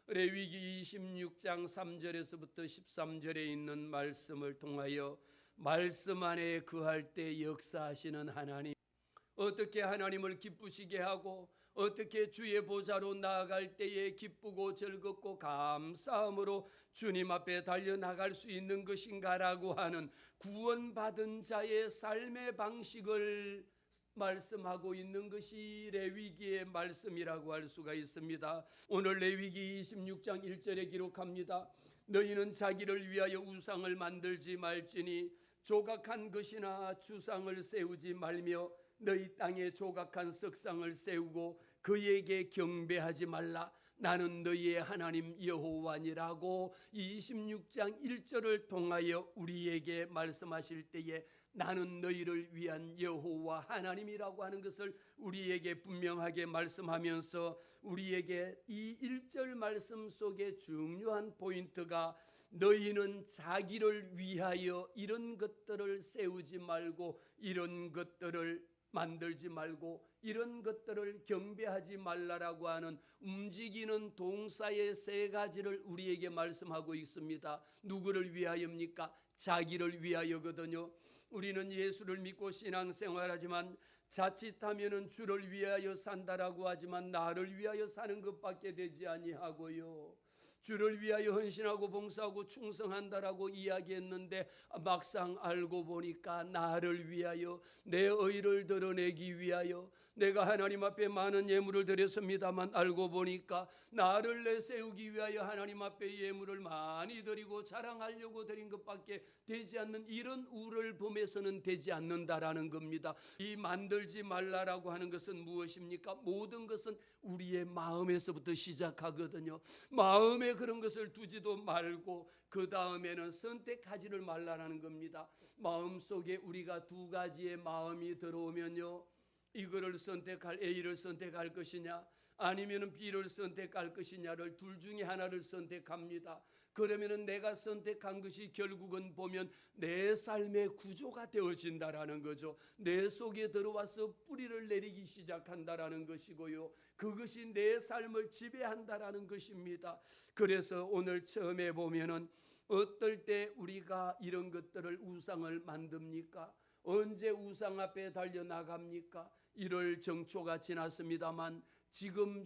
레위기 26장 3절에서부터 13절에 있는 말씀을 통하여 말씀 안에 거할 때 역사하시는 하나님, 어떻게 하나님을 기쁘시게 하고 어떻게 주의 보좌로 나아갈 때에 기쁘고 즐겁고 감사함으로 주님 앞에 달려나갈 수 있는 것인가라고 하는 구원받은 자의 삶의 방식을 말씀하고 있는 것이 레위기의 말씀이라고 할 수가 있습니다. 오늘 레위기 26장 1절에 기록합니다. 너희는 자기를 위하여 우상을 만들지 말지니 조각한 것이나 주상을 세우지 말며 너희 땅에 조각한 석상을 세우고 그에게 경배하지 말라. 나는 너희의 하나님 여호와니라고 26장 1절을 통하여 우리에게 말씀하실 때에 나는 너희를 위한 여호와 하나님이라고 하는 것을 우리에게 분명하게 말씀하면서 우리에게 이 1절 말씀 속에 중요한 포인트가 너희는 자기를 위하여 이런 것들을 세우지 말고 이런 것들을 만들지 말고 이런 것들을 경배하지 말라라고 하는 움직이는 동사의 세 가지를 우리에게 말씀하고 있습니다. 누구를 위하여입니까? 자기를 위하여거든요. 우리는 예수를 믿고 신앙생활하지만 자칫하면은 주를 위하여 산다라고 하지만 나를 위하여 사는 것밖에 되지 아니하고요. 주를 위하여 헌신하고 봉사하고 충성한다라고 이야기했는데 막상 알고 보니까 나를 위하여 내 의를 드러내기 위하여 내가 하나님 앞에 많은 예물을 드렸습니다만 알고 보니까 나를 내세우기 위하여 하나님 앞에 예물을 많이 드리고 자랑하려고 드린 것밖에 되지 않는 이런 우를 범해서는 되지 않는다라는 겁니다. 이 만들지 말라라고 하는 것은 무엇입니까? 모든 것은 우리의 마음에서부터 시작하거든요. 마음에 그런 것을 두지도 말고 그 다음에는 선택하지를 말라는 겁니다. 마음속에 우리가 두 가지의 마음이 들어오면요, 이거를 선택할 A를 선택할 것이냐 아니면 B를 선택할 것이냐를 둘 중에 하나를 선택합니다. 그러면은 내가 선택한 것이 결국은 보면 내 삶의 구조가 되어진다라는 거죠. 내 속에 들어와서 뿌리를 내리기 시작한다라는 것이고요. 그것이 내 삶을 지배한다라는 것입니다. 그래서 오늘 처음에 보면은 어떨 때 우리가 이런 것들을 우상을 만듭니까? 언제 우상 앞에 달려나갑니까? 1월 정초가 지났습니다만 지금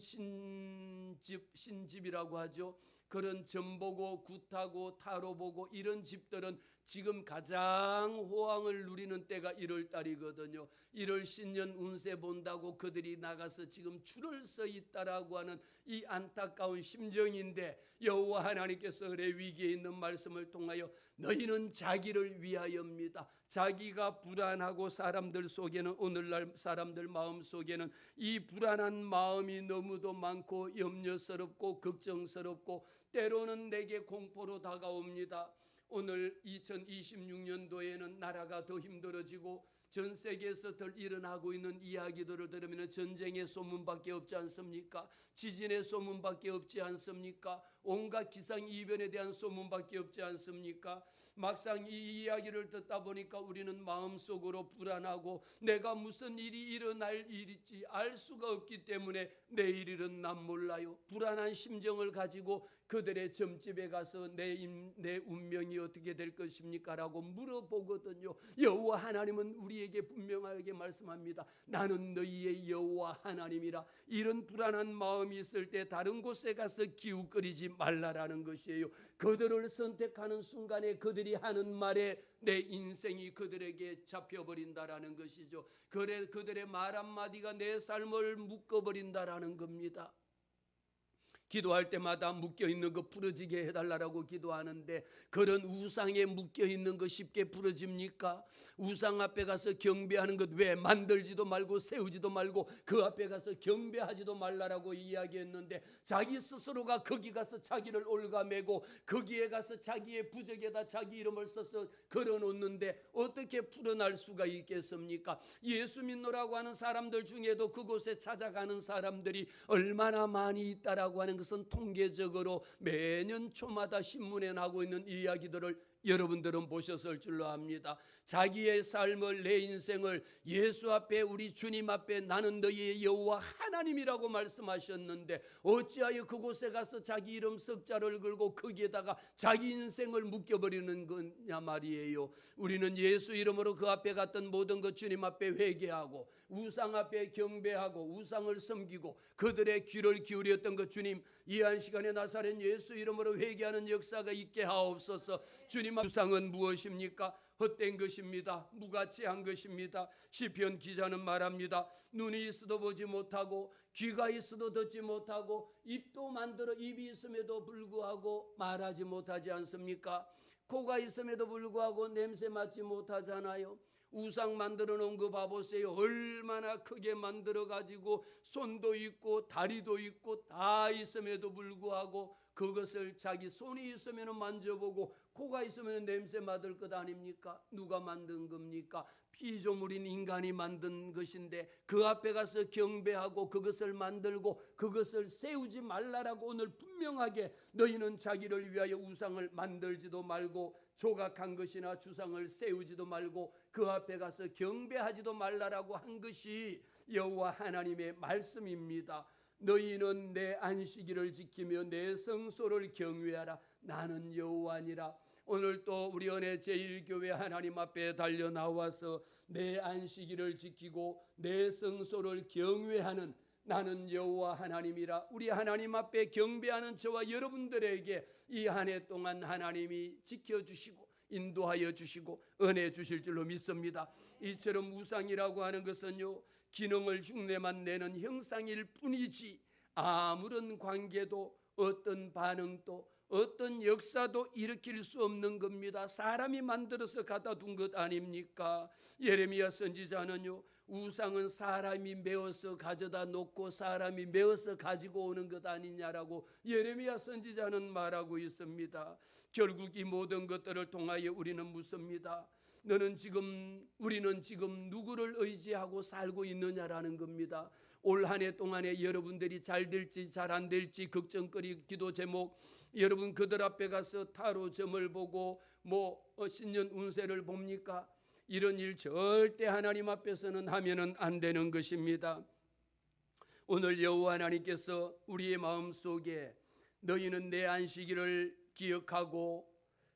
신집이라고 하죠. 그런 점보고 굿하고 타로 보고 이런 집들은 지금 가장 호황을 누리는 때가 1월 달이거든요. 1월 신년 운세 본다고 그들이 나가서 지금 줄을 서 있다라고 하는 이 안타까운 심정인데 여호와 하나님께서 레위기에 있는 말씀을 통하여 너희는 자기를 위하여입니다. 자기가 불안하고 사람들 속에는 오늘날 사람들 마음 속에는 이 불안한 마음이 너무도 많고 염려스럽고 걱정스럽고 때로는 내게 공포로 다가옵니다. 오늘 2026년도에는 나라가 더 힘들어지고 전 세계에서 덜 일어나고 있는 이야기들을 들으면 전쟁의 소문밖에 없지 않습니까? 지진의 소문밖에 없지 않습니까? 온갖 기상이변에 대한 소문밖에 없지 않습니까? 막상 이 이야기를 듣다 보니까 우리는 마음속으로 불안하고 내가 무슨 일이 일어날 일일지 알 수가 없기 때문에 내일일은 난 몰라요. 불안한 심정을 가지고 그들의 점집에 가서 내 운명이 어떻게 될 것입니까? 라고 물어보거든요. 여호와 하나님은 우리에게 분명하게 말씀합니다. 나는 너희의 여호와 하나님이라. 이런 불안한 마음이 있을 때 다른 곳에 가서 기웃거리지 말라라는 것이에요. 그들을 선택하는 순간에 그들이 하는 말에 내 인생이 그들에게 잡혀버린다라는 것이죠. 그들의 말 한마디가 내 삶을 묶어버린다라는 겁니다. 기도할 때마다 묶여있는 거 풀어지게 해달라고 기도하는데 그런 우상에 묶여있는 거 쉽게 풀어집니까? 우상 앞에 가서 경배하는 것 왜 만들지도 말고 세우지도 말고 그 앞에 가서 경배하지도 말라라고 이야기했는데 자기 스스로가 거기 가서 자기를 올가매고 거기에 가서 자기의 부적에다 자기 이름을 써서 걸어놓는데 어떻게 풀어날 수가 있겠습니까? 예수 믿노라고 하는 사람들 중에도 그곳에 찾아가는 사람들이 얼마나 많이 있다라고 하는 것은 통계적으로 매년 초마다 신문에 나오고 있는 이야기들을 여러분들은 보셨을 줄로 압니다. 자기의 삶을, 내 인생을 예수 앞에, 우리 주님 앞에 나는 너희의 여호와 하나님이라고 말씀하셨는데 어찌하여 그곳에 가서 자기 이름 석자를 걸고 거기에다가 자기 인생을 묶여버리는 거냐 말이에요. 우리는 예수 이름으로 그 앞에 갔던 모든 것 주님 앞에 회개하고 우상 앞에 경배하고 우상을 섬기고 그들의 귀를 기울였던 것 주님, 이 한 시간에 나사렛 예수 이름으로 회개하는 역사가 있게 하옵소서. 주님, 우상은 무엇입니까? 헛된 것입니다. 무가치한 것입니다. 시편 기자는 말합니다. 눈이 있어도 보지 못하고 귀가 있어도 듣지 못하고 입도 만들어 입이 있음에도 불구하고 말하지 못하지 않습니까? 코가 있음에도 불구하고 냄새 맡지 못하잖아요. 우상 만들어 놓은 거 봐보세요. 얼마나 크게 만들어 가지고 손도 있고 다리도 있고 다 있음에도 불구하고 그것을 자기 손이 있으면 만져보고 코가 있으면 냄새 맡을 것 아닙니까? 누가 만든 겁니까? 피조물인 인간이 만든 것인데 그 앞에 가서 경배하고 그것을 만들고 그것을 세우지 말라라고 오늘 분명하게 너희는 자기를 위하여 우상을 만들지도 말고 조각한 것이나 주상을 세우지도 말고 그 앞에 가서 경배하지도 말라라고 한 것이 여호와 하나님의 말씀입니다. 너희는 내 안식일을 지키며 내 성소를 경외하라. 나는 여호와니라. 오늘 또 우리 은혜 제1교회 하나님 앞에 달려 나와서 내 안식일을 지키고 내 성소를 경외하는 나는 여호와 하나님이라. 우리 하나님 앞에 경배하는 저와 여러분들에게 이 한 해 동안 하나님이 지켜주시고 인도하여 주시고 은혜 주실 줄로 믿습니다. 이처럼 우상이라고 하는 것은요, 기능을 흉내만 내는 형상일 뿐이지 아무런 관계도 어떤 반응도 어떤 역사도 일으킬 수 없는 겁니다. 사람이 만들어서 갖다 둔 것 아닙니까? 예레미야 선지자는요, 우상은 사람이 메어서 가져다 놓고 사람이 메어서 가지고 오는 것 아니냐라고 예레미야 선지자는 말하고 있습니다. 결국 이 모든 것들을 통하여 우리는 묻습니다. 우리는 지금 누구를 의지하고 살고 있느냐라는 겁니다. 올 한 해 동안에 여러분들이 잘 될지 잘 안 될지 걱정거리 기도 제목, 여러분 그들 앞에 가서 타로 점을 보고 신년 운세를 봅니까? 이런 일 절대 하나님 앞에서는 하면은 안 되는 것입니다. 오늘 여호와 하나님께서 우리의 마음속에 너희는 내 안식일을 기억하고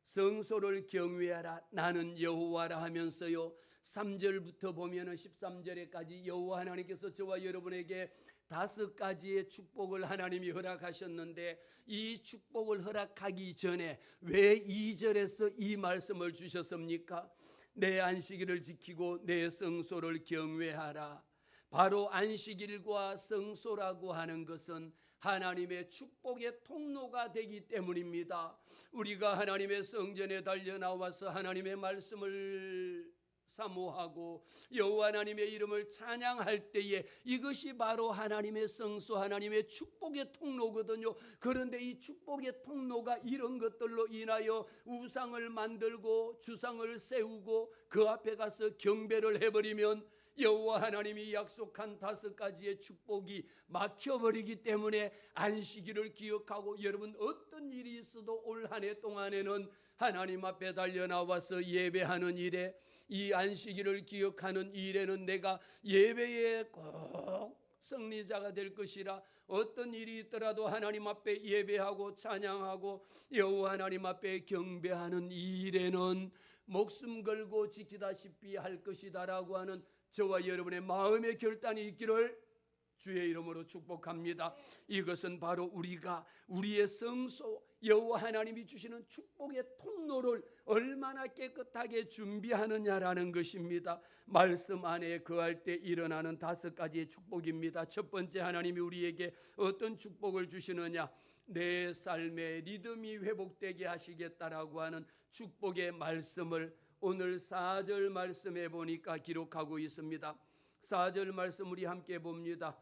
성소를 경외하라. 나는 여호와라 하면서요, 3절부터 보면은 13절에까지 여호와 하나님께서 저와 여러분에게 5가지의 축복을 하나님이 허락하셨는데 이 축복을 허락하기 전에 왜 2절에서 이 말씀을 주셨습니까? 내 안식일을 지키고 내 성소를 경외하라. 바로 안식일과 성소라고 하는 것은 하나님의 축복의 통로가 되기 때문입니다. 우리가 하나님의 성전에 달려 나와서 하나님의 말씀을 사모하고 여호와 하나님의 이름을 찬양할 때에 이것이 바로 하나님의 성소, 하나님의 축복의 통로거든요. 그런데 이 축복의 통로가 이런 것들로 인하여 우상을 만들고 주상을 세우고 그 앞에 가서 경배를 해버리면 여호와 하나님이 약속한 5가지의 축복이 막혀버리기 때문에 안식일을 기억하고 여러분 어떤 일이 있어도 올 한 해 동안에는 하나님 앞에 달려 나와서 예배하는 일에, 이 안식일을 기억하는 일에는 내가 예배에 꼭 승리자가 될 것이라. 어떤 일이 있더라도 하나님 앞에 예배하고 찬양하고 여호와 하나님 앞에 경배하는 이 일에는 목숨 걸고 지키다시피 할 것이다라고 하는 저와 여러분의 마음의 결단이 있기를 주의 이름으로 축복합니다. 이것은 바로 우리가 우리의 성소 여호와 하나님이 주시는 축복의 통로를 얼마나 깨끗하게 준비하느냐라는 것입니다. 말씀 안에 거할 때 일어나는 5가지의 축복입니다. 첫 번째, 하나님이 우리에게 어떤 축복을 주시느냐? 내 삶의 리듬이 회복되게 하시겠다라고 하는 축복의 말씀을 오늘 4절 말씀에 보니까 기록하고 있습니다. 4절 말씀 우리 함께 봅니다.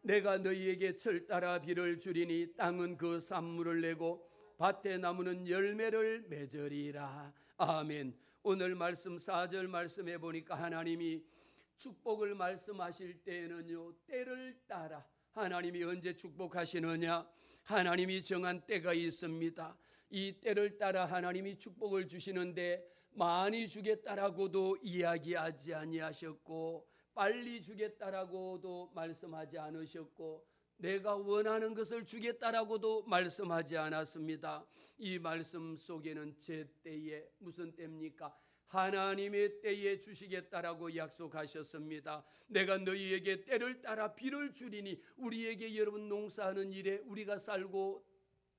내가 너희에게 철따라 비를 주리니 땅은 그 산물을 내고 밭에 나무는 열매를 맺으리라. 아멘. 오늘 말씀 4절 말씀에 보니까 하나님이 축복을 말씀하실 때에는요, 때를 따라 하나님이 언제 축복하시느냐? 하나님이 정한 때가 있습니다. 이 때를 따라 하나님이 축복을 주시는데 많이 주겠다라고도 이야기하지 아니하셨고 빨리 주겠다라고도 말씀하지 않으셨고 내가 원하는 것을 주겠다라고도 말씀하지 않았습니다. 이 말씀 속에는 제 때에, 무슨 때입니까? 하나님의 때에 주시겠다라고 약속하셨습니다. 내가 너희에게 때를 따라 비를 주리니, 우리에게 여러분 농사하는 일에 우리가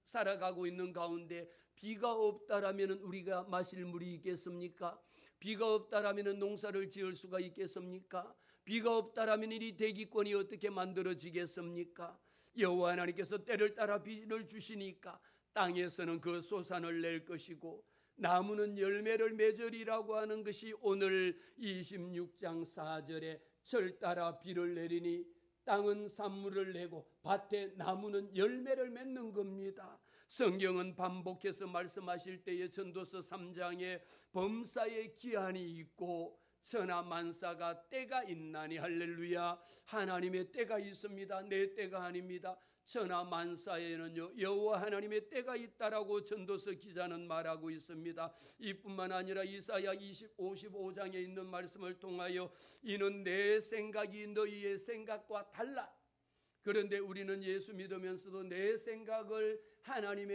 살아가고 있는 가운데 비가 없다라면 우리가 마실 물이 있겠습니까? 비가 없다라면 농사를 지을 수가 있겠습니까? 비가 없다라면 이 대기권이 어떻게 만들어지겠습니까? 여호와 하나님께서 때를 따라 비를 주시니까 땅에서는 그 소산을 낼 것이고 나무는 열매를 맺으리라고 하는 것이 오늘 26장 4절에 철 따라 비를 내리니 땅은 산물을 내고 밭에 나무는 열매를 맺는 겁니다. 성경은 반복해서 말씀하실 때에 전도서 3장에 범사에 기한이 있고 천하 만사가 때가 있나니, 할렐루야. 하나님의 때가 있습니다. 내 때가 아닙니다. 천하 만사에는요 여호와 하나님의 때가 있다라고 전도서 기자는 말하고 있습니다. 이뿐만 아니라 이사야 55장에 있는 말씀을 통하여 이는 내 생각이 너희의 생각과 달라. 그런데 우리는 예수 믿으면서도 내 생각을 하나님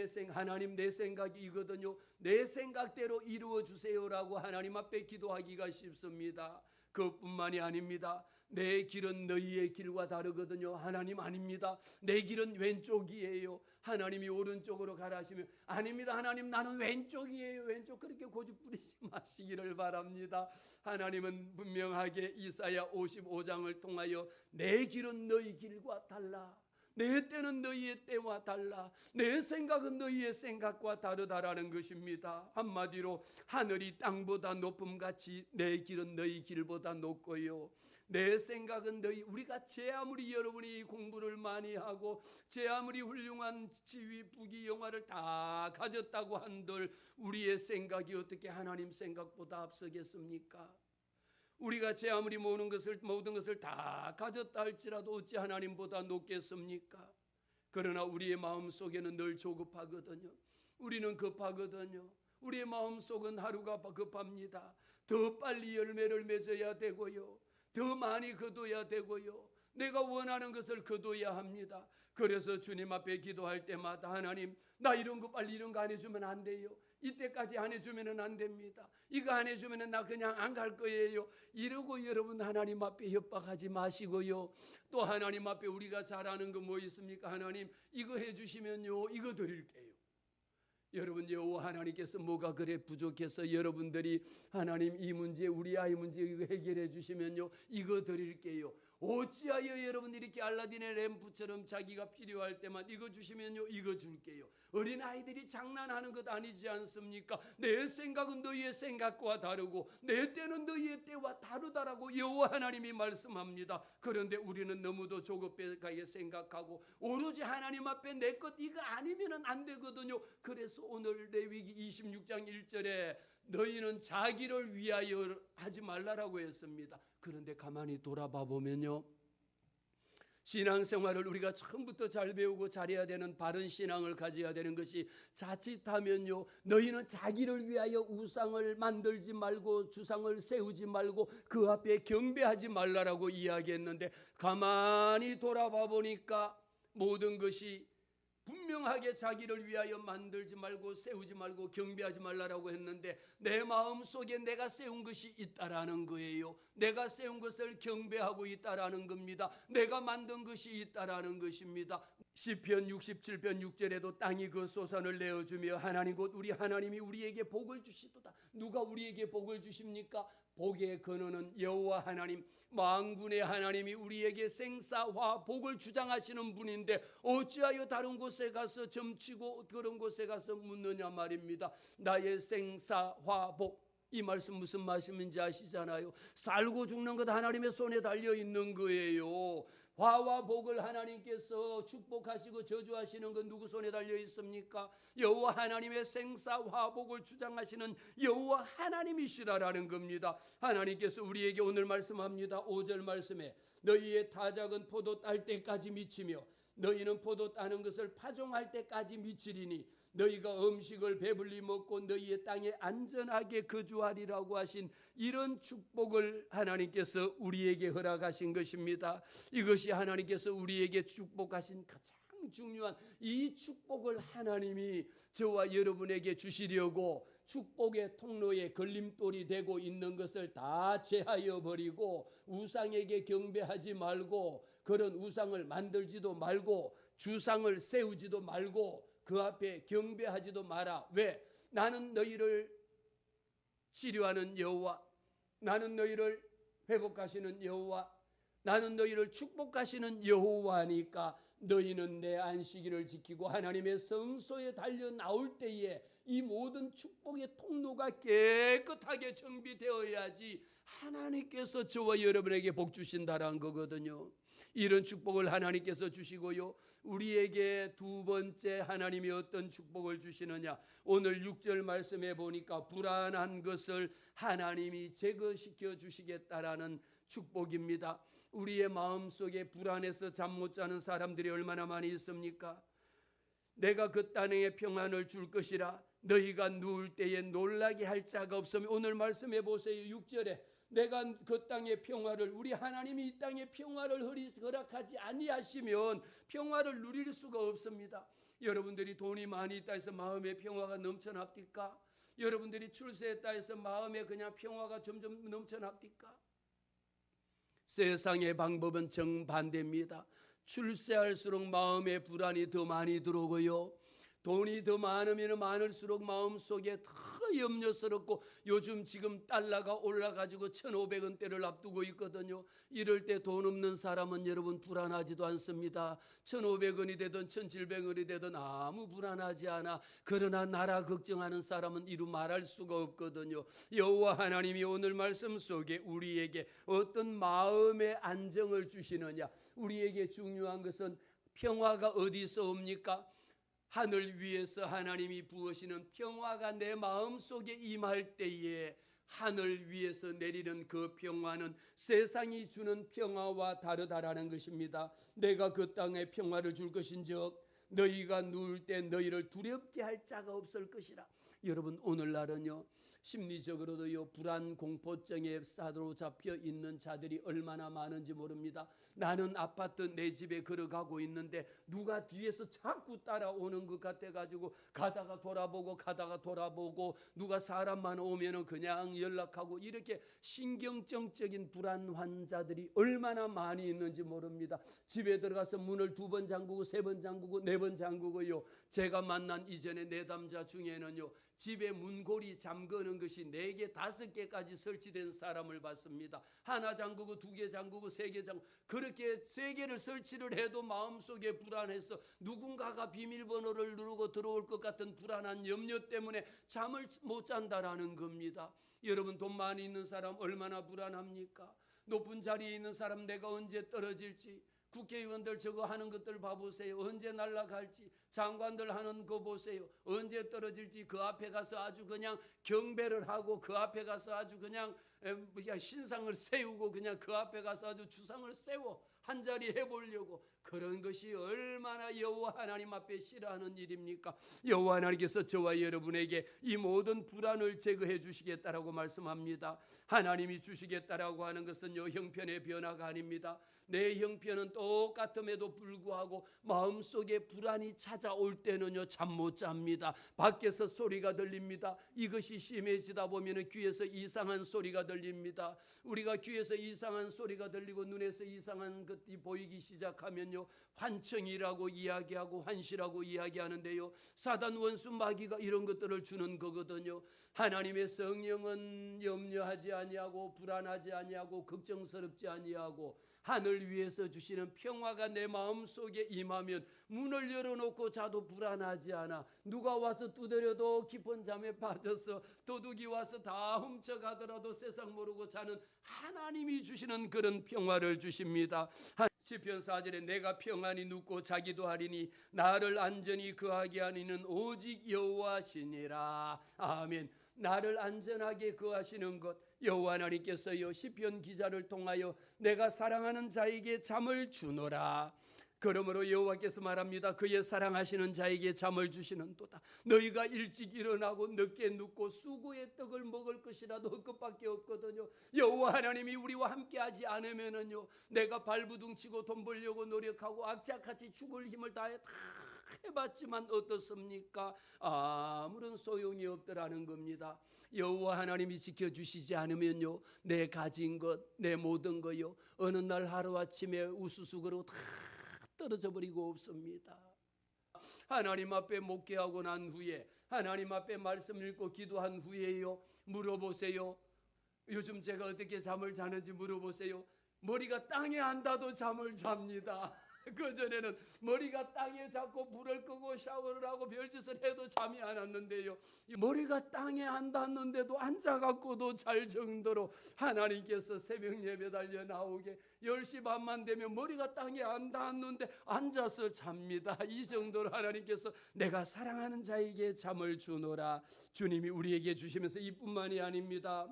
내 생각이 이거든요, 내 생각대로 이루어 주세요라고 하나님 앞에 기도하기가 쉽습니다. 그것뿐만이 아닙니다. 내 길은 너희의 길과 다르거든요. 하나님 아닙니다. 내 길은 왼쪽이에요. 하나님이 오른쪽으로 가라 하시면 아닙니다. 하나님 나는 왼쪽이에요. 왼쪽. 그렇게 고집 부리지 마시기를 바랍니다. 하나님은 분명하게 이사야 55장을 통하여 내 길은 너희 길과 달라, 내 때는 너희의 때와 달라, 내 생각은 너희의 생각과 다르다라는 것입니다. 한마디로 하늘이 땅보다 높음같이 내 길은 너희 길보다 높고요, 내 생각은 우리가 제 아무리 여러분이 공부를 많이 하고 제 아무리 훌륭한 지위 부귀 영화를 다 가졌다고 한들 우리의 생각이 어떻게 하나님 생각보다 앞서겠습니까? 우리가 제 아무리 모든 것을 다 가졌다 할지라도 어찌 하나님보다 높겠습니까? 그러나 우리의 마음속에는 늘 조급하거든요. 우리는 급하거든요. 우리의 마음속은 하루가 급합니다. 더 빨리 열매를 맺어야 되고요, 더 많이 거둬야 되고요, 내가 원하는 것을 거둬야 합니다. 그래서 주님 앞에 기도할 때마다 하나님 나 이런 거 빨리 이런 거 안 해주면 안 돼요. 이때까지 안 해주면 안 됩니다. 이거 안 해주면 나 그냥 안 갈 거예요. 이러고 여러분 하나님 앞에 협박하지 마시고요. 또 하나님 앞에 우리가 잘하는 거 뭐 있습니까? 하나님 이거 해주시면요 이거 드릴게요. 여러분 여호와 하나님께서 뭐가 그래 부족해서 여러분들이 하나님 이 문제 우리 아이 문제 이거 해결해 주시면요 이거 드릴게요. 어찌하여 여러분 이렇게 알라딘의 램프처럼 자기가 필요할 때만 이거 주시면요 이거 줄게요. 어린아이들이 장난하는 것 아니지 않습니까? 내 생각은 너희의 생각과 다르고 내 때는 너희의 때와 다르다라고 여호와 하나님이 말씀합니다. 그런데 우리는 너무도 조급하게 생각하고 오로지 하나님 앞에 내 것 이거 아니면 안 되거든요. 그래서 오늘 레위기 26장 1절에 너희는 자기를 위하여 하지 말라라고 했습니다. 그런데 가만히 돌아봐 보면요, 신앙생활을 우리가 처음부터 잘 배우고 잘해야 되는 바른 신앙을 가져야 되는 것이 자칫하면요 너희는 자기를 위하여 우상을 만들지 말고 주상을 세우지 말고 그 앞에 경배하지 말라라고 이야기했는데 가만히 돌아봐 보니까 모든 것이 분명하게 자기를 위하여 만들지 말고 세우지 말고 경배하지 말라라고 했는데 내 마음속에 내가 세운 것이 있다라는 거예요. 내가 세운 것을 경배하고 있다라는 겁니다. 내가 만든 것이 있다라는 것입니다. 시편 67편 6절에도 땅이 그 소산을 내어주며 하나님 곧 우리 하나님이 우리에게 복을 주시도다. 누가 우리에게 복을 주십니까? 복의 근원은 여호와 하나님, 만군의 하나님이 우리에게 생사화 복을 주장하시는 분인데 어찌하여 다른 곳에 가서 점치고 그런 곳에 가서 묻느냐 말입니다. 나의 생사화 복, 이 말씀 무슨 말씀인지 아시잖아요. 살고 죽는 것 하나님의 손에 달려 있는 거예요. 화와 복을 하나님께서 축복하시고 저주하시는 건 누구 손에 달려 있습니까? 여호와 하나님의 생사화복을 주장하시는 여호와 하나님이시라라는 겁니다. 하나님께서 우리에게 오늘 말씀합니다. 5절 말씀에 너희의 타작은 포도 딸 때까지 미치며 너희는 포도 따는 것을 파종할 때까지 미치리니 너희가 음식을 배불리 먹고 너희의 땅에 안전하게 거주하리라고 하신 이런 축복을 하나님께서 우리에게 허락하신 것입니다. 이것이 하나님께서 우리에게 축복하신 가장 중요한 이 축복을 하나님이 저와 여러분에게 주시려고 축복의 통로에 걸림돌이 되고 있는 것을 다 제하여 버리고 우상에게 경배하지 말고 그런 우상을 만들지도 말고 주상을 세우지도 말고 그 앞에 경배하지도 마라. 왜? 나는 너희를 치료하는 여호와, 나는 너희를 회복하시는 여호와, 나는 너희를 축복하시는 여호와니까 너희는 내 안식일을 지키고 하나님의 성소에 달려 나올 때에 이 모든 축복의 통로가 깨끗하게 정비되어야지 하나님께서 저와 여러분에게 복 주신다라는 거거든요. 이런 축복을 하나님께서 주시고요. 우리에게 두 번째 하나님이 어떤 축복을 주시느냐? 오늘 6절 말씀에 보니까 불안한 것을 하나님이 제거시켜 주시겠다라는 축복입니다. 우리의 마음속에 불안해서 잠 못 자는 사람들이 얼마나 많이 있습니까? 내가 그 땅에 평안을 줄 것이라 너희가 누울 때에 놀라게 할 자가 없으면 오늘 말씀해 보세요. 6절에 내가 그 땅의 평화를 우리 하나님이 이 땅의 평화를 허락하지 아니하시면 평화를 누릴 수가 없습니다. 여러분들이 돈이 많이 있다 해서 마음의 평화가 넘쳐납니까? 여러분들이 출세했다 해서 마음에 그냥 평화가 점점 넘쳐납니까? 세상의 방법은 정반대입니다. 출세할수록 마음에 불안이 더 많이 들어오고요. 돈이 더 많으면 많을수록 마음속에 더 염려스럽고 요즘 지금 달러가 올라가지고 1,500원대를 앞두고 있거든요. 이럴 때 돈 없는 사람은 여러분 불안하지도 않습니다. 1,500원이 되든 1,700원이 되든 아무 불안하지 않아. 그러나 나라 걱정하는 사람은 이루 말할 수가 없거든요. 여호와 하나님이 오늘 말씀 속에 우리에게 어떤 마음의 안정을 주시느냐. 우리에게 중요한 것은 평화가 어디서 옵니까? 하늘 위에서 하나님이 부으시는 평화가 내 마음속에 임할 때에 하늘 위에서 내리는 그 평화는 세상이 주는 평화와 다르다라는 것입니다. 내가 그 땅에 평화를 줄 것인즉 너희가 누울 때 너희를 두렵게 할 자가 없을 것이라. 여러분 오늘날은요 심리적으로도요 불안 공포증에 사로잡혀 있는 자들이 얼마나 많은지 모릅니다. 나는 아파트 내 집에 걸어가고 있는데 누가 뒤에서 자꾸 따라오는 것 같아가지고 가다가 돌아보고 누가 사람만 오면은 그냥 연락하고 이렇게 신경증적인 불안 환자들이 얼마나 많이 있는지 모릅니다. 집에 들어가서 문을 2번 잠그고 3번 잠그고 4번 잠그고요. 제가 만난 이전에 내담자 중에는요 집에 문고리 잠그는 것이 4개, 5개까지 설치된 사람을 봤습니다. 하나 잠그고 2개 잠그고 3개 잠그고 그렇게 3개를 설치를 해도 마음속에 불안해서 누군가가 비밀번호를 누르고 들어올 것 같은 불안한 염려 때문에 잠을 못 잔다라는 겁니다. 여러분 돈 많이 있는 사람 얼마나 불안합니까? 높은 자리에 있는 사람 내가 언제 떨어질지, 국회의원들 저거 하는 것들 봐보세요. 언제 날아갈지, 장관들 하는 거 보세요. 언제 떨어질지 그 앞에 가서 아주 그냥 경배를 하고 그 앞에 가서 아주 그냥 신상을 세우고 그냥 그 앞에 가서 아주 주상을 세워 한 자리 해보려고 그런 것이 얼마나 여호와 하나님 앞에 싫어하는 일입니까? 여호와 하나님께서 저와 여러분에게 이 모든 불안을 제거해 주시겠다라고 말씀합니다. 하나님이 주시겠다라고 하는 것은요 형편의 변화가 아닙니다. 내 형편은 똑같음에도 불구하고 마음속에 불안이 찾아올 때는요 잠 못 잡니다. 밖에서 소리가 들립니다. 이것이 심해지다 보면 귀에서 이상한 소리가 들립니다. 우리가 귀에서 이상한 소리가 들리고 눈에서 이상한 것이 보이기 시작하면요 환청이라고 이야기하고 환시라고 이야기하는데요 사단 원수 마귀가 이런 것들을 주는 거거든요. 하나님의 성령은 염려하지 아니하고 불안하지 아니하고 걱정스럽지 아니하고 하늘 위에서 주시는 평화가 내 마음속에 임하면 문을 열어놓고 자도 불안하지 않아. 누가 와서 두드려도 깊은 잠에 빠져서 도둑이 와서 다 훔쳐가더라도 세상 모르고 자는 하나님이 주시는 그런 평화를 주십니다. 시편 4절에 내가 평안히 눕고 자기도 하리니 나를 안전히 거하게 하니는 오직 여호와시니라. 아멘. 나를 안전하게 거하시는 것 여호와 하나님께서요 시편 기자를 통하여 내가 사랑하는 자에게 잠을 주노라. 그러므로 여호와께서 말합니다. 그의 사랑하시는 자에게 잠을 주시는도다. 너희가 일찍 일어나고 늦게 눕고 수고의 떡을 먹을 것이라도 헛것밖에 없거든요. 여호와 하나님이 우리와 함께하지 않으면은요, 내가 발부둥치고 돈 벌려고 노력하고 악착같이 죽을 힘을 다해 다 해봤지만 어떻습니까? 아무런 소용이 없더라는 겁니다. 여호와 하나님이 지켜주시지 않으면요, 내 가진 것, 내 모든 거요, 어느 날 하루아침에 우수수그로 다 떨어져 버리고 없습니다. 하나님 앞에 목회하고 난 후에, 하나님 앞에 말씀 읽고 기도한 후에요, 물어보세요. 요즘 제가 어떻게 잠을 자는지 물어보세요. 머리가 땅에 안 닿아도 잠을 잡니다. 그전에는 머리가 땅에 닿고 불을 끄고 샤워를 하고 별짓을 해도 잠이 안 왔는데요, 머리가 땅에 안 닿는데도 앉아갖고도 잘 정도로 하나님께서 새벽 예배 달려 나오게 10시 반만 되면 머리가 땅에 안 닿았는데 앉아서 잡니다. 이 정도로 하나님께서 내가 사랑하는 자에게 잠을 주노라 주님이 우리에게 주시면서 이뿐만이 아닙니다.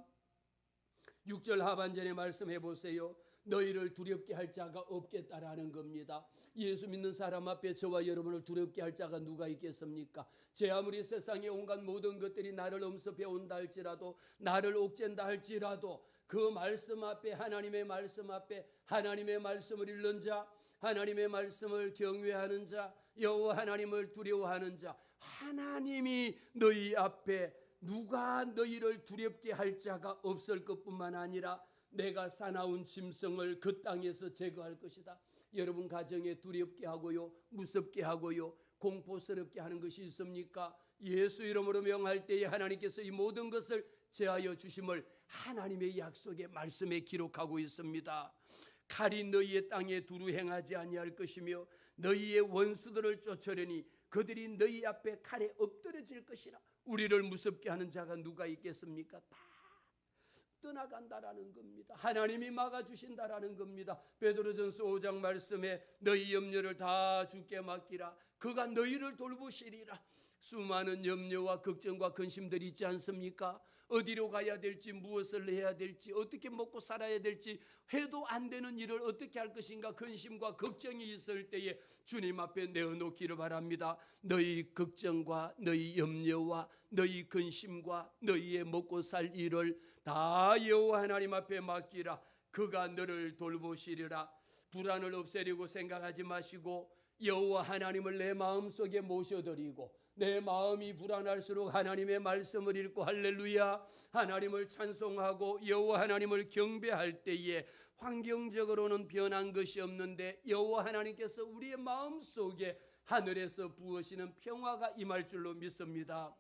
6절 하반절에 말씀해 보세요. 너희를 두렵게 할 자가 없겠다라는 겁니다. 예수 믿는 사람 앞에 저와 여러분을 두렵게 할 자가 누가 있겠습니까? 제 아무리 세상의 온갖 모든 것들이 나를 엄습해 온다 할지라도, 나를 옥죄다 할지라도, 그 말씀 앞에, 하나님의 말씀 앞에, 하나님의 말씀을 읽는 자, 하나님의 말씀을 경외하는 자, 여호와 하나님을 두려워하는 자, 하나님이 너희 앞에 누가 너희를 두렵게 할 자가 없을 것뿐만 아니라 내가 사나운 짐승을 그 땅에서 제거할 것이다. 여러분 가정에 두렵게 하고요, 무섭게 하고요, 공포스럽게 하는 것이 있습니까? 예수 이름으로 명할 때에 하나님께서 이 모든 것을 제하여 주심을 하나님의 약속의 말씀에 기록하고 있습니다. 칼이 너희의 땅에 두루 행하지 아니할 것이며 너희의 원수들을 쫓으려니 그들이 너희 앞에 칼에 엎드러질 것이라. 우리를 무섭게 하는 자가 누가 있겠습니까? 다 떠나간다라는 겁니다. 하나님이 막아주신다라는 겁니다. 베드로전서 5장 말씀에 너희 염려를 다 주께 맡기라. 그가 너희를 돌보시리라. 수많은 염려와 걱정과 근심들이 있지 않습니까? 어디로 가야 될지, 무엇을 해야 될지, 어떻게 먹고 살아야 될지, 해도 안 되는 일을 어떻게 할 것인가 근심과 걱정이 있을 때에 주님 앞에 내어놓기를 바랍니다. 너희 걱정과 너희 염려와 너희 근심과 너희의 먹고 살 일을 다 여호와 하나님 앞에 맡기라. 그가 너를 돌보시리라. 불안을 없애려고 생각하지 마시고 여호와 하나님을 내 마음속에 모셔드리고, 내 마음이 불안할수록 하나님의 말씀을 읽고 할렐루야 하나님을 찬송하고 여호와 하나님을 경배할 때에 환경적으로는 변한 것이 없는데 여호와 하나님께서 우리의 마음속에 하늘에서 부으시는 평화가 임할 줄로 믿습니다.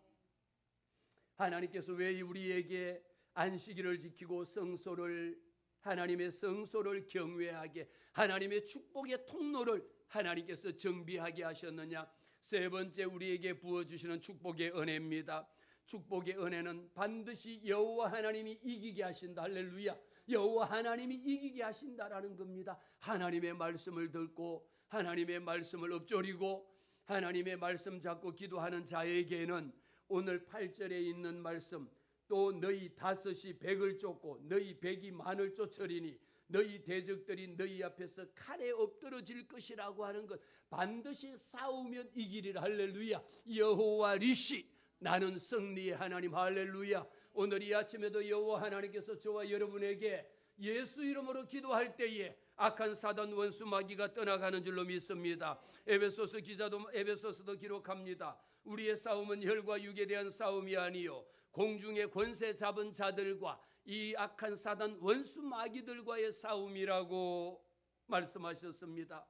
하나님께서 왜 우리에게 안식일을 지키고 성소를, 하나님의 성소를 경외하게, 하나님의 축복의 통로를 하나님께서 정비하게 하셨느냐? 세 번째, 우리에게 부어주시는 축복의 은혜입니다. 축복의 은혜는 반드시 여호와 하나님이 이기게 하신다. 할렐루야. 여호와 하나님이 이기게 하신다라는 겁니다. 하나님의 말씀을 듣고 하나님의 말씀을 엎조리고 하나님의 말씀 잡고 기도하는 자에게는 오늘 8절에 있는 말씀, 또 너희 다섯이 백을 쫓고 너희 백이 만을 쫓으리니 너희 대적들이 너희 앞에서 칼에 엎드러질 것이라고 하는 것, 반드시 싸우면 이기리라. 할렐루야. 여호와 리시, 나는 승리의 하나님. 할렐루야. 오늘 이 아침에도 여호와 하나님께서 저와 여러분에게 예수 이름으로 기도할 때에 악한 사단 원수 마귀가 떠나가는 줄로 믿습니다. 에베소서 기자도 에베소서도 기록합니다. 우리의 싸움은 혈과 육에 대한 싸움이 아니요 공중의 권세 잡은 자들과 이 악한 사단 원수 마귀들과의 싸움이라고 말씀하셨습니다.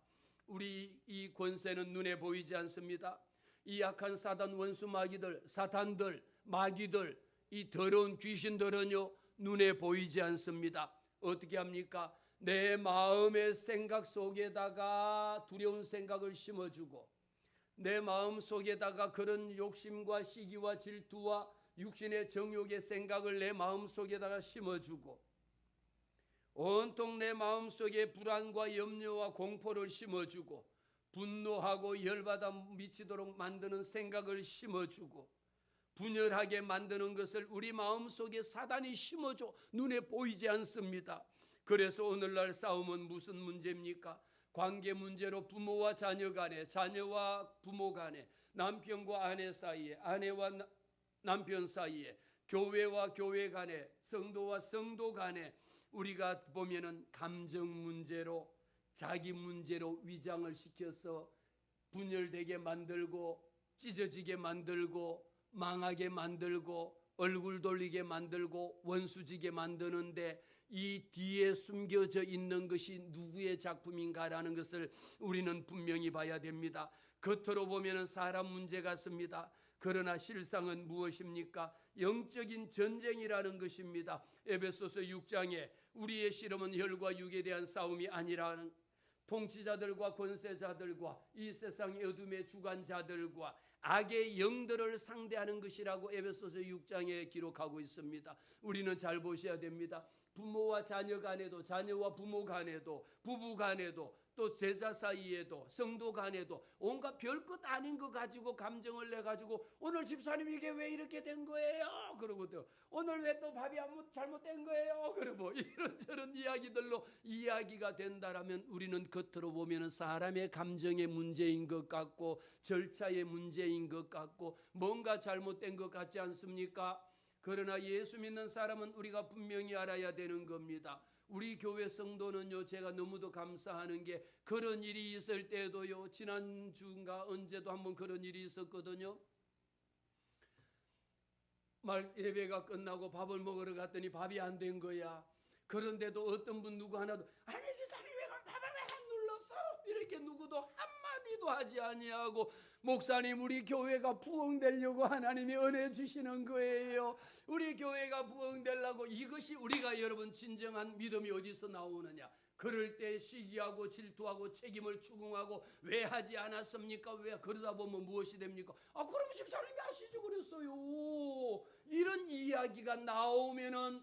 우리 이 권세는 눈에 보이지 않습니다. 이 악한 사단 원수 마귀들, 사탄들, 마귀들, 이 더러운 귀신들은요 눈에 보이지 않습니다. 어떻게 합니까? 내 마음의 생각 속에다가 두려운 생각을 심어주고, 내 마음 속에다가 그런 욕심과 시기와 질투와 육신의 정욕의 생각을 내 마음 속에다가 심어주고, 온통 내 마음 속에 불안과 염려와 공포를 심어주고, 분노하고 열받아 미치도록 만드는 생각을 심어주고, 분열하게 만드는 것을 우리 마음 속에 사단이 심어줘 눈에 보이지 않습니다. 그래서 오늘날 싸움은 무슨 문제입니까? 관계 문제로 부모와 자녀 간에, 자녀와 부모 간에, 남편과 아내 사이에, 아내와 남편 사이에, 교회와 교회 간에, 성도와 성도 간에 우리가 보면은 감정 문제로, 자기 문제로 위장을 시켜서 분열되게 만들고, 찢어지게 만들고, 망하게 만들고, 얼굴 돌리게 만들고, 원수지게 만드는데 이 뒤에 숨겨져 있는 것이 누구의 작품인가라는 것을 우리는 분명히 봐야 됩니다. 겉으로 보면 사람 문제 같습니다. 그러나 실상은 무엇입니까? 영적인 전쟁이라는 것입니다. 에베소서 6장에 우리의 씨름은 혈과 육에 대한 싸움이 아니라는, 통치자들과 권세자들과 이 세상의 어둠의 주관자들과 악의 영들을 상대하는 것이라고 에베소서 6장에 기록하고 있습니다. 우리는 잘 보셔야 됩니다. 부모와 자녀 간에도, 자녀와 부모 간에도, 부부 간에도, 또 제자 사이에도, 성도 간에도 온갖 별것 아닌 거 가지고 감정을 내 가지고 오늘 집사님 이게 왜 이렇게 된 거예요? 그러고 또 오늘 왜 또 밥이 잘못된 거예요? 그러고 이런저런 이야기들로 이야기가 된다라면 우리는 겉으로 보면 사람의 감정의 문제인 것 같고, 절차의 문제인 것 같고, 뭔가 잘못된 것 같지 않습니까? 그러나 예수 믿는 사람은 우리가 분명히 알아야 되는 겁니다. 우리 교회 성도는요, 제가 너무도 감사하는 게 그런 일이 있을 때도요, 지난주인가 언제도 한번 그런 일이 있었거든요. 예배가 끝나고 밥을 먹으러 갔더니 밥이 안 된 거야. 그런데도 어떤 분 누구 하나도 아니 지사님 왜 밥을 왜 안 눌렀어? 이렇게 누구도 한마디도 하지 아니하고, 목사님 우리 교회가 부흥되려고 하나님이 은혜 주시는 거예요. 우리 교회가 부흥되려고. 이것이 우리가 여러분 진정한 믿음이 어디서 나오느냐? 그럴 때 시기하고 질투하고 책임을 추궁하고 왜 하지 않았습니까? 왜 그러다 보면 무엇이 됩니까? 그럼 집사님이 하시죠 그랬어요. 이런 이야기가 나오면은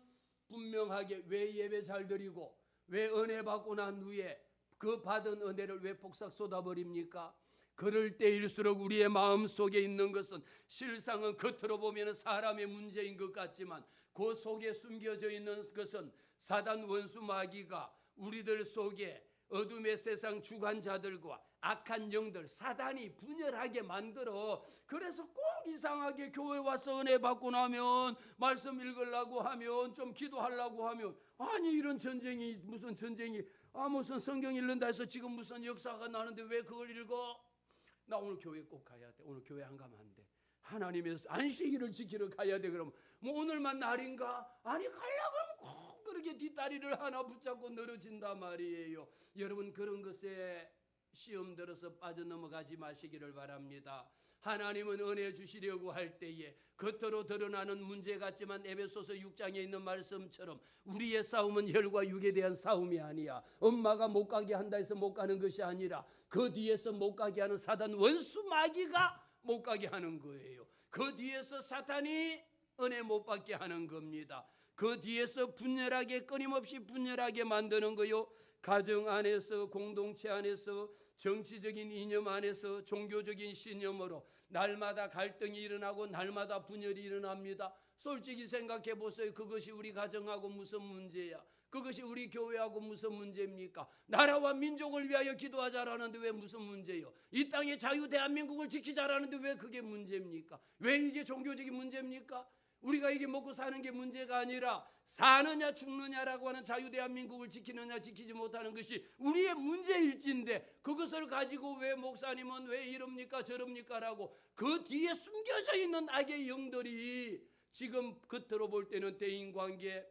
분명하게 왜 예배 잘 드리고 왜 은혜 받고 난 후에 그 받은 은혜를 왜 폭삭 쏟아버립니까? 그럴 때일수록 우리의 마음 속에 있는 것은 실상은 겉으로 보면 사람의 문제인 것 같지만 그 속에 숨겨져 있는 것은 사단 원수 마귀가 우리들 속에 어둠의 세상 주관자들과 악한 영들, 사단이 분열하게 만들어. 그래서 꼭 이상하게 교회 와서 은혜 받고 나면 말씀 읽으려고 하면 좀 기도하려고 하면 아니 이런 전쟁이 무슨 전쟁이 무슨 성경 읽는다 해서 지금 무슨 역사가 나는데 왜 그걸 읽어? 나 오늘 교회 꼭 가야 돼. 오늘 교회 안 가면 안 돼. 하나님의 안식일을 지키러 가야 돼. 그럼 뭐 오늘만 날인가? 아니 가려고 그러면 꼭 그렇게 뒷다리를 하나 붙잡고 늘어진단 말이에요. 여러분 그런 것에 시험 들어서 빠져넘어가지 마시기를 바랍니다. 하나님은 은혜 주시려고 할 때에 겉으로 드러나는 문제 같지만 에베소서 6장에 있는 말씀처럼 우리의 싸움은 혈과 육에 대한 싸움이 아니야. 엄마가 못 가게 한다 해서 못 가는 것이 아니라 그 뒤에서 못 가게 하는 사단 원수 마귀가 못 가게 하는 거예요. 그 뒤에서 사탄이 은혜 못 받게 하는 겁니다. 그 뒤에서 분열하게, 끊임없이 분열하게 만드는 거요. 가정 안에서, 공동체 안에서, 정치적인 이념 안에서, 종교적인 신념으로 날마다 갈등이 일어나고 날마다 분열이 일어납니다. 솔직히 생각해 보세요. 그것이 우리 가정하고 무슨 문제야? 그것이 우리 교회하고 무슨 문제입니까? 나라와 민족을 위하여 기도하자라는데 왜 무슨 문제요? 이 땅의 자유 대한민국을 지키자라는데 왜 그게 문제입니까? 왜 이게 종교적인 문제입니까? 우리가 이게 먹고 사는 게 문제가 아니라 사느냐 죽느냐라고 하는 자유 대한민국을 지키느냐 지키지 못하는 것이 우리의 문제일진데 그것을 가지고 왜 목사님은 왜 이럽니까 저럽니까 라고 그 뒤에 숨겨져 있는 악의 영들이 지금 겉으로 볼 때는 대인관계,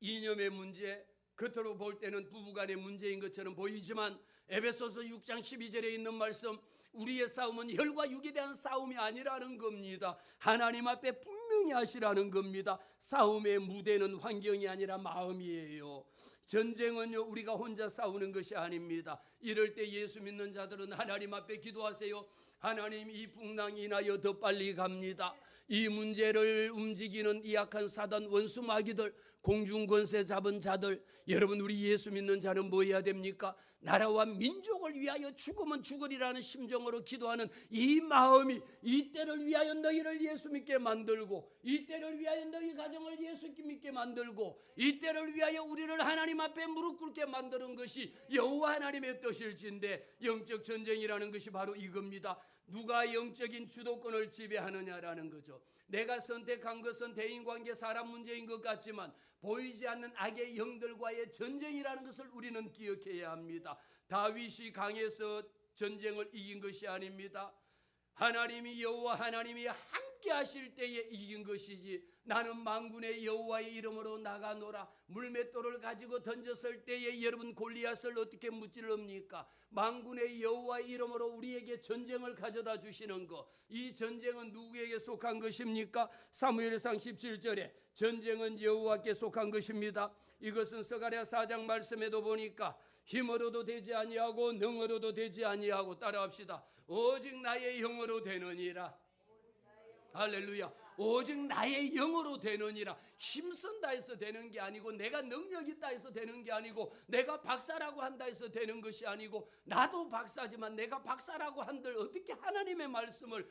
이념의 문제, 겉으로 볼 때는 부부간의 문제인 것처럼 보이지만 에베소서 6장 12절에 있는 말씀, 우리의 싸움은 혈과 육에 대한 싸움이 아니라는 겁니다. 하나님 앞에 분명히 하시라는 겁니다. 싸움의 무대는 환경이 아니라 마음이에요. 전쟁은요 우리가 혼자 싸우는 것이 아닙니다. 이럴 때 예수 믿는 자들은 하나님 앞에 기도하세요. 하나님 이 풍랑이 인하여 더 빨리 갑니다. 이 문제를 움직이는 이 악한 사단 원수 마귀들, 공중권세 잡은 자들, 여러분 우리 예수 믿는 자는 뭐 해야 됩니까? 나라와 민족을 위하여 죽으면 죽으리라는 심정으로 기도하는 이 마음이 이 때를 위하여 너희를 예수 믿게 만들고, 이 때를 위하여 너희 가정을 예수 믿게 만들고, 이 때를 위하여 우리를 하나님 앞에 무릎 꿇게 만드는 것이 여호와 하나님의 뜻일진데, 영적 전쟁이라는 것이 바로 이겁니다. 누가 영적인 주도권을 지배하느냐라는 거죠. 내가 선택한 것은 대인관계, 사람 문제인 것 같지만 보이지 않는 악의 영들과의 전쟁이라는 것을 우리는 기억해야 합니다. 다윗이 강에서 전쟁을 이긴 것이 아닙니다. 하나님이 여호와 하나님이 함께 하실 때에 이긴 것이지, 나는 만군의 여호와의 이름으로 나가노라 물맷돌을 가지고 던졌을 때에 여러분 골리앗을 어떻게 무찔릅니까? 만군의 여호와의 이름으로 우리에게 전쟁을 가져다 주시는 것, 이 전쟁은 누구에게 속한 것입니까? 사무엘상 17절에 전쟁은 여호와께 속한 것입니다. 이것은 스가랴 4장 말씀에도 보니까 힘으로도 되지 아니하고 능으로도 되지 아니하고, 따라합시다. 오직 나의 영으로 되느니라. 할렐루야. 오직 나의 영으로 되느니라. 힘쓴다 해서 되는 게 아니고, 내가 능력 있다 해서 되는 게 아니고, 내가 박사라고 한다 해서 되는 것이 아니고, 나도 박사지만 내가 박사라고 한들 어떻게 하나님의 말씀을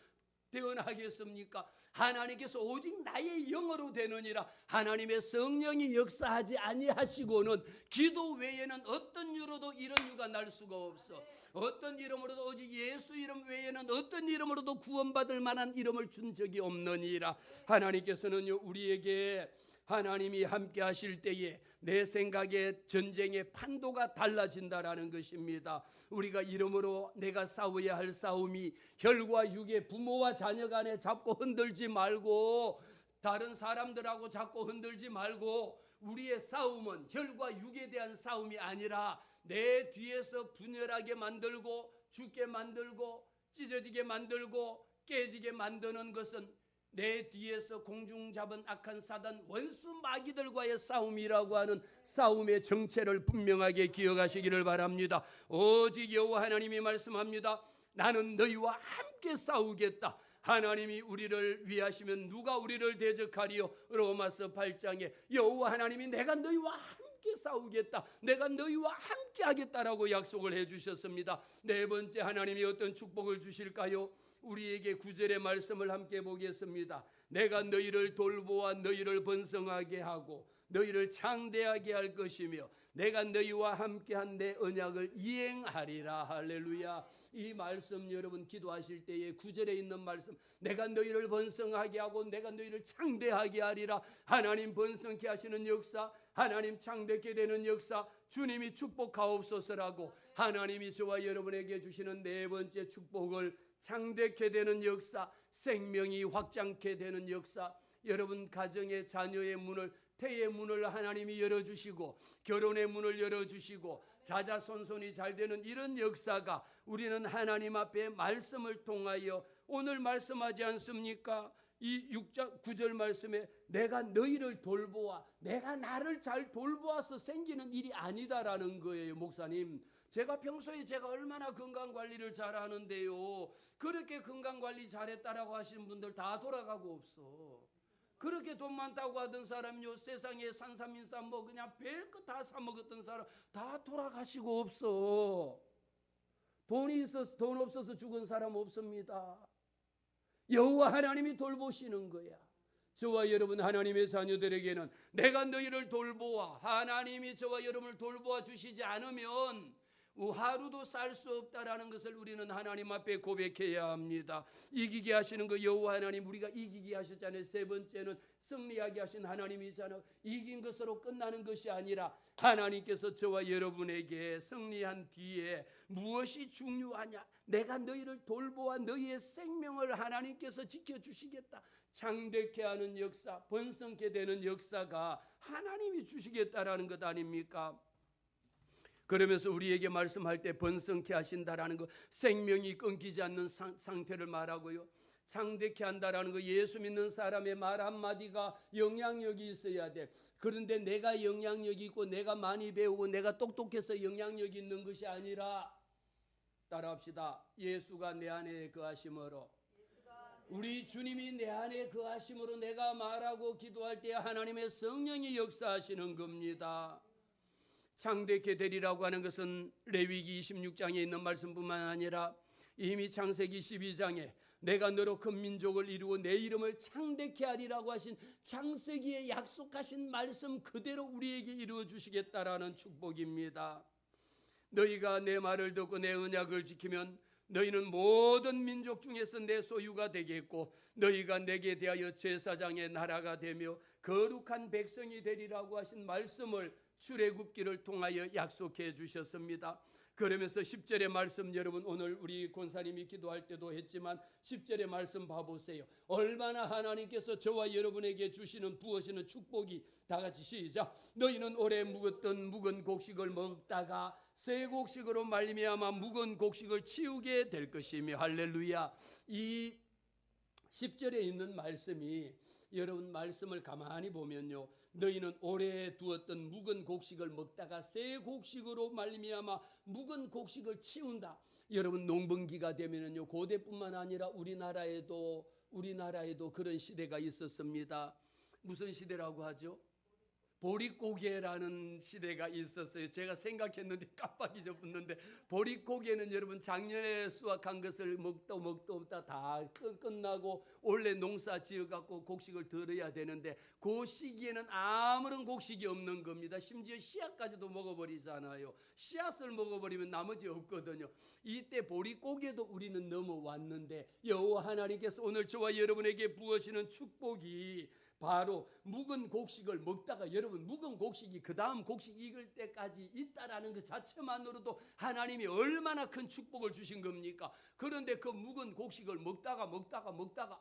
대언하겠습니까? 하나님께서 오직 나의 영으로 되느니라. 하나님의 성령이 역사하지 아니하시고는 기도 외에는 어떤 이유로도 이런 이유가 날 수가 없어. 어떤 이름으로도, 오직 예수 이름 외에는 어떤 이름으로도 구원받을 만한 이름을 준 적이 없느니라. 하나님께서는요, 우리에게 하나님이 함께 하실 때에 내 생각에 전쟁의 판도가 달라진다라는 것입니다. 우리가 이름으로 내가 싸워야 할 싸움이 혈과 육의 부모와 자녀 간에 자꾸 흔들지 말고, 다른 사람들하고 자꾸 흔들지 말고, 우리의 싸움은 혈과 육에 대한 싸움이 아니라 내 뒤에서 분열하게 만들고 죽게 만들고 찢어지게 만들고 깨지게 만드는 것은 내 뒤에서 공중 잡은 악한 사단 원수 마귀들과의 싸움이라고 하는 싸움의 정체를 분명하게 기억하시기를 바랍니다. 오직 여호와 하나님이 말씀합니다. 나는 너희와 함께 싸우겠다. 하나님이 우리를 위하시면 누가 우리를 대적하리요? 로마서 8장에 여호와 하나님이 내가 너희와 함께 싸우겠다, 내가 너희와 함께 하겠다라고 약속을 해주셨습니다. 네 번째, 하나님이 어떤 축복을 주실까요? 우리에게 9절의 말씀을 함께 보겠습니다. 내가 너희를 돌보아 너희를 번성하게 하고 너희를 창대하게 할 것이며 내가 너희와 함께한 내 언약을 이행하리라. 할렐루야. 이 말씀 여러분 기도하실 때에 9절에 있는 말씀, 내가 너희를 번성하게 하고 내가 너희를 창대하게 하리라. 하나님 번성케 하시는 역사, 하나님 창대케 되는 역사, 주님이 축복하옵소서라고 하나님이 저와 여러분에게 주시는 네 번째 축복을, 창대케 되는 역사, 생명이 확장케 되는 역사, 여러분 가정의 자녀의 문을, 태의 문을 하나님이 열어주시고 결혼의 문을 열어주시고 자자손손이 잘 되는 이런 역사가 우리는 하나님 앞에 말씀을 통하여 오늘 말씀하지 않습니까? 이 6장 9절 말씀에 내가 너희를 돌보아, 내가 나를 잘 돌보아서 생기는 일이 아니다라는 거예요. 목사님, 제가 평소에 제가 얼마나 건강관리를 잘하는데요, 그렇게 건강관리 잘했다라고 하시는 분들 다 돌아가고 없어. 그렇게 돈 많다고 하던 사람요, 세상에 산삼인삼 뭐 그냥 별거 다 사먹었던 사람 다 돌아가시고 없어. 돈이 있어서, 돈 없어서 죽은 사람 없습니다. 여호와 하나님이 돌보시는 거야. 저와 여러분 하나님의 자녀들에게는 내가 너희를 돌보아, 하나님이 저와 여러분을 돌보아 주시지 않으면 하루도 살 수 없다라는 것을 우리는 하나님 앞에 고백해야 합니다. 이기게 하시는 거 여호와 하나님, 우리가 이기게 하셨잖아요. 세 번째는 승리하게 하신 하나님이잖아요. 이긴 것으로 끝나는 것이 아니라 하나님께서 저와 여러분에게 승리한 뒤에 무엇이 중요하냐, 내가 너희를 돌보아 너희의 생명을 하나님께서 지켜주시겠다. 창대케 하는 역사, 번성케 되는 역사가 하나님이 주시겠다라는 것 아닙니까? 그러면서 우리에게 말씀할 때 번성케 하신다라는 거, 생명이 끊기지 않는 상태를 말하고요. 창대케 한다라는 거, 예수 믿는 사람의 말 한마디가 영향력이 있어야 돼. 그런데 내가 영향력이 있고 내가 많이 배우고 내가 똑똑해서 영향력이 있는 것이 아니라, 따라합시다. 예수가 내 안에 거하심으로, 우리 주님이 내 안에 거하심으로 내가 말하고 기도할 때 하나님의 성령이 역사하시는 겁니다. 창대케 되리라고 하는 것은 레위기 26장에 있는 말씀뿐만 아니라 이미 창세기 12장에 내가 너로 큰 민족을 이루고 내 이름을 창대케 하리라고 하신 창세기에 약속하신 말씀 그대로 우리에게 이루어 주시겠다라는 축복입니다. 너희가 내 말을 듣고 내 언약을 지키면 너희는 모든 민족 중에서 내 소유가 되겠고 너희가 내게 대하여 제사장의 나라가 되며 거룩한 백성이 되리라고 하신 말씀을 출애굽기를 통하여 약속해 주셨습니다. 그러면서 10절의 말씀, 여러분 오늘 우리 권사님이 기도할 때도 했지만 10절의 말씀 봐보세요. 얼마나 하나님께서 저와 여러분에게 주시는 부어시는 축복이, 다 같이 시작. 너희는 오래 묵었던 묵은 곡식을 먹다가 새 곡식으로 말미암아 묵은 곡식을 치우게 될 것이며, 할렐루야. 이 10절에 있는 말씀이, 여러분 말씀을 가만히 보면요, 너희는 오래 두었던 묵은 곡식을 먹다가 새 곡식으로 말미암아 묵은 곡식을 치운다. 여러분 농번기가 되면은요, 고대뿐만 아니라 우리나라에도 그런 시대가 있었습니다. 무슨 시대라고 하죠? 보릿고개라는 시대가 있었어요. 제가 생각했는데 깜빡 잊어붙는데, 보릿고개는 여러분 작년에 수확한 것을 먹다 다 끝나고 원래 농사 지어갖고 곡식을 들어야 되는데 그 시기에는 아무런 곡식이 없는 겁니다. 심지어 씨앗까지도 먹어버리잖아요. 씨앗을 먹어버리면 나머지 없거든요. 이때 보릿고개도 우리는 넘어왔는데 여호와 하나님께서 오늘 저와 여러분에게 부어시는 축복이 바로 묵은 곡식을 먹다가, 여러분 묵은 곡식이 그 다음 곡식 익을 때까지 있다라는 그 자체만으로도 하나님이 얼마나 큰 축복을 주신 겁니까? 그런데 그 묵은 곡식을 먹다가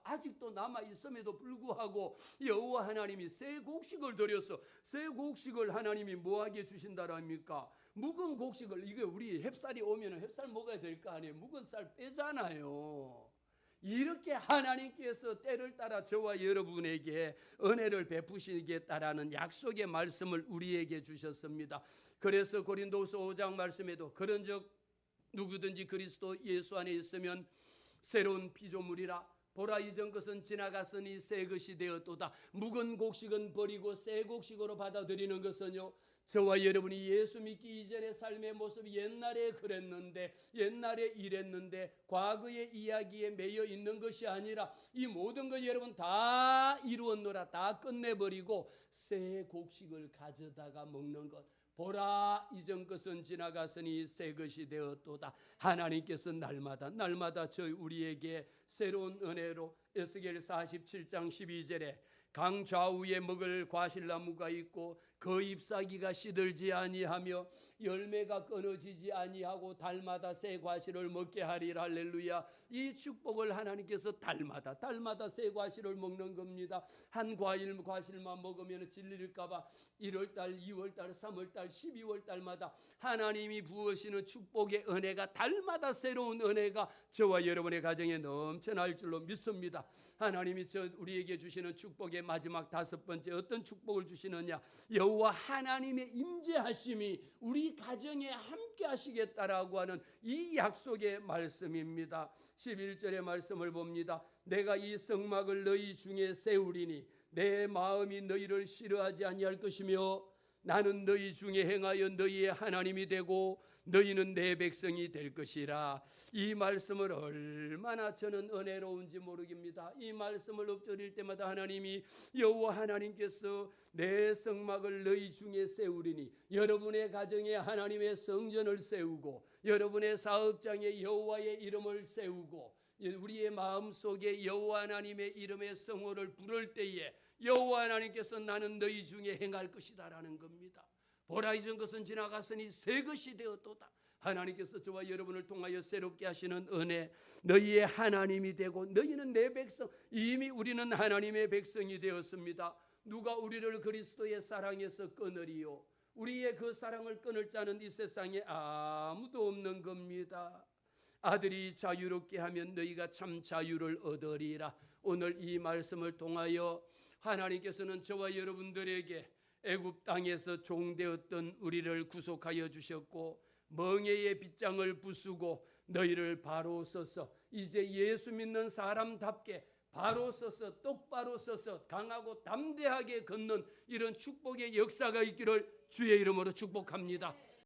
아직도 남아 있음에도 불구하고 여호와 하나님이 새 곡식을 들여서, 새 곡식을 하나님이 뭐하게 주신다랍니까? 묵은 곡식을, 이게 우리 햅쌀이 오면 햅쌀 먹어야 될 거 아니에요. 묵은 쌀 빼잖아요. 이렇게 하나님께서 때를 따라 저와 여러분에게 은혜를 베푸시겠다라는 약속의 말씀을 우리에게 주셨습니다. 그래서 고린도후서 5장 말씀에도 그런즉 누구든지 그리스도 예수 안에 있으면 새로운 피조물이라, 보라 이전 것은 지나갔으니 새 것이 되었도다. 묵은 곡식은 버리고 새 곡식으로 받아들이는 것은요, 저와 여러분이 예수 믿기 이전의 삶의 모습이 옛날에 그랬는데, 옛날에 이랬는데 과거의 이야기에 매여 있는 것이 아니라 이 모든 것 여러분 다 이루었노라, 다 끝내버리고 새 곡식을 가져다가 먹는 것. 보라 이전 것은 지나갔으니 새 것이 되었도다. 하나님께서 날마다 우리에게 새로운 은혜로, 에스겔 47장 12절에 강 좌우에 먹을 과실나무가 있고 그 잎사귀가 시들지 아니하며 열매가 끊어지지 아니하고 달마다 새 과실을 먹게 하리라. 할렐루야. 이 축복을 하나님께서 달마다 새 과실을 먹는 겁니다. 한 과실만 먹으면 질릴까 봐 1월달, 2월달, 3월달, 12월달마다 하나님이 부으시는 축복의 은혜가 달마다 새로운 은혜가 저와 여러분의 가정에 넘쳐날 줄로 믿습니다. 하나님이 우리에게 주시는 축복의 마지막 5번째, 어떤 축복을 주시느냐? 여호와 하나님의 임재하심이 우리 가정에 함께 하시겠다라고 하는 이 약속의 말씀입니다. 11절의 말씀을 봅니다. 내가 이 성막을 너희 중에 세우리니 내 마음이 너희를 싫어하지 아니할 것이며 나는 너희 중에 행하여 너희의 하나님이 되고 너희는 내 백성이 될 것이라. 이 말씀을 얼마나 저는 은혜로운지 모르겠습니다. 이 말씀을 읊조릴 때마다 하나님이, 여호와 하나님께서 내 성막을 너희 중에 세우리니, 여러분의 가정에 하나님의 성전을 세우고 여러분의 사업장에 여호와의 이름을 세우고 우리의 마음속에 여호와 하나님의 이름의 성호를 부를 때에 여호와 하나님께서 나는 너희 중에 행할 것이다라는 겁니다. 보라 이전 것은 지나갔으니 새 것이 되었도다. 하나님께서 저와 여러분을 통하여 새롭게 하시는 은혜, 너희의 하나님이 되고 너희는 내 백성. 이미 우리는 하나님의 백성이 되었습니다. 누가 우리를 그리스도의 사랑에서 끊으리요? 우리의 그 사랑을 끊을 자는 이 세상에 아무도 없는 겁니다. 아들이 자유롭게 하면 너희가 참 자유를 얻으리라. 오늘 이 말씀을 통하여 하나님께서는 저와 여러분들에게 애굽 땅에서 종되었던 우리를 구속하여 주셨고 멍에의 빗장을 부수고 너희를 바로 서서 이제 예수 믿는 사람답게 바로 서서 똑바로 서서 강하고 담대하게 걷는 이런 축복의 역사가 있기를 주의 이름으로 축복합니다.